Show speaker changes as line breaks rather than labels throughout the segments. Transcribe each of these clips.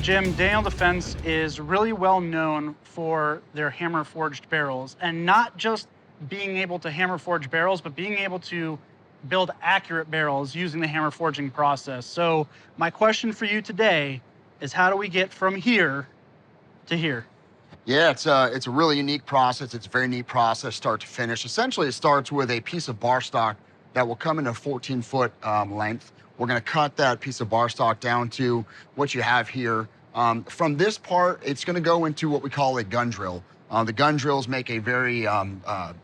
Jim, Daniel Defense is really well known for their hammer forged barrels, and not just being able to hammer forge barrels, but being able to build accurate barrels using the hammer forging process. So my question for you today is, how do we get from here to here?
Yeah, it's a really unique process. It's a very neat process, start to finish. Essentially, it starts with a piece of bar stock that will come in a 14-foot length. We're going to cut that piece of bar stock down to what you have here. From this part, it's going to go into what we call a gun drill. The gun drills make a very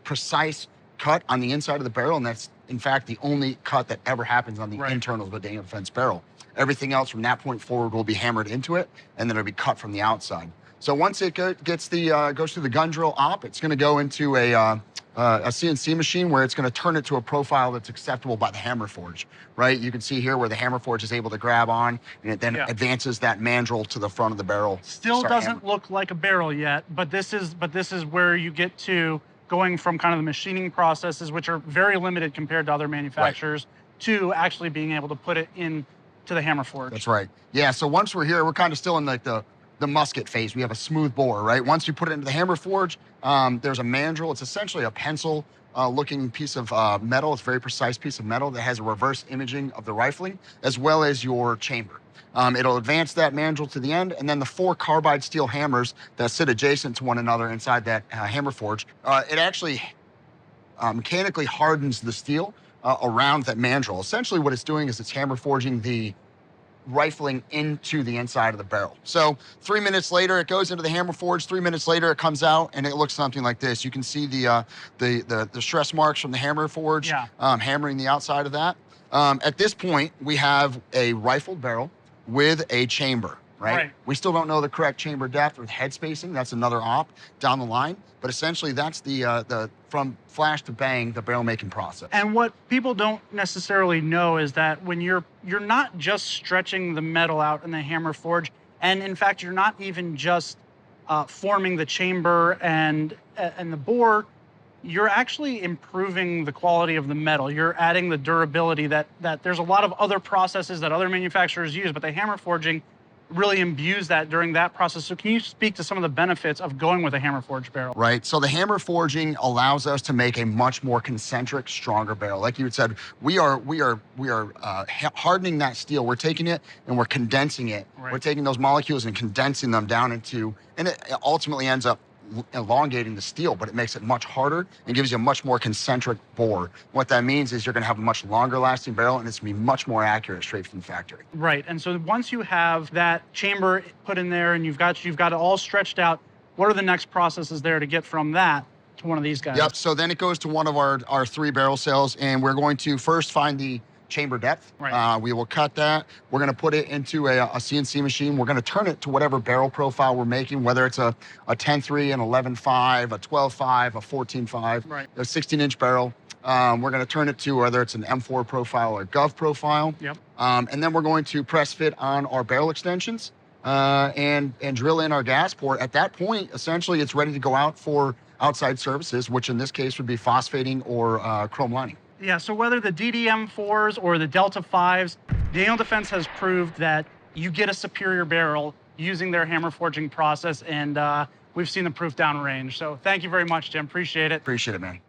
precise cut on the inside of the barrel, and that's, in fact, the only cut that ever happens on the internals of a Daniel Defense barrel. Everything else from that point forward will be hammered into it, and then it'll be cut from the outside. So once it goes through the gun drill op, it's going to go into a CNC machine where it's going to turn it to a profile that's acceptable by the hammer forge, right? You can see here where the hammer forge is able to grab on, and it then advances that mandrel to the front of the barrel.
Still doesn't look like a barrel yet, but this is where you get to going from kind of the machining processes, which are very limited compared to other manufacturers, to actually being able to put it into the hammer forge.
That's right. Yeah, so once we're here, we're kind of still in like the musket phase. We have a smooth bore, right? Once you put it into the hammer forge, there's a mandrel. It's essentially a pencil looking piece of metal. It's a very precise piece of metal that has a reverse imaging of the rifling, as well as your chamber. It'll advance that mandrel to the end, and then the 4 carbide steel hammers that sit adjacent to one another inside that hammer forge, it actually mechanically hardens the steel around that mandrel. Essentially what it's doing is it's hammer forging the rifling into the inside of the barrel. So 3 minutes later, it goes into the hammer forge. 3 minutes later, it comes out, and it looks something like this. You can see the stress marks from the hammer forge hammering the outside of that. At this point, we have a rifled barrel with a chamber, right? We still don't know the correct chamber depth or head spacing. That's another op down the line. But essentially, that's the from flash to bang, the barrel making process.
And what people don't necessarily know is that when you're not just stretching the metal out in the hammer forge, and in fact, you're not even just forming the chamber and the bore, you're actually improving the quality of the metal. You're adding the durability that there's a lot of other processes that other manufacturers use, but the hammer forging really imbues that during that process. So can you speak to some of the benefits of going with a hammer forged barrel?
Right, so the hammer forging allows us to make a much more concentric, stronger barrel. Like you had said, we are hardening that steel. We're taking it and we're condensing it. We're taking those molecules and condensing them down into, and it ultimately ends up elongating the steel, but it makes it much harder and gives you a much more concentric bore. What that means is you're going to have a much longer lasting barrel, and it's going to be much more accurate straight from the factory.
Right, and so once you have that chamber put in there and you've got it all stretched out, what are the next processes there to get from that to one of these guys?
Yep, so then it goes to one of our 3 barrel cells, and we're going to first find the chamber depth. We will cut that. We're going to put it into a CNC machine. We're going to turn it to whatever barrel profile we're making, whether it's a 10.3, an 11.5, a 12.5, a 14.5, a 16-inch barrel. We're going to turn it to whether it's an M4 profile or Gov profile. And then we're going to press fit on our barrel extensions and drill in our gas port. At that point, essentially, it's ready to go out for outside services, which in this case would be phosphating or chrome lining.
Yeah, so whether the DDM4s or the Delta 5s, Daniel Defense has proved that you get a superior barrel using their hammer forging process, and we've seen the proof downrange. So thank you very much, Jim. Appreciate it.
Appreciate it, man.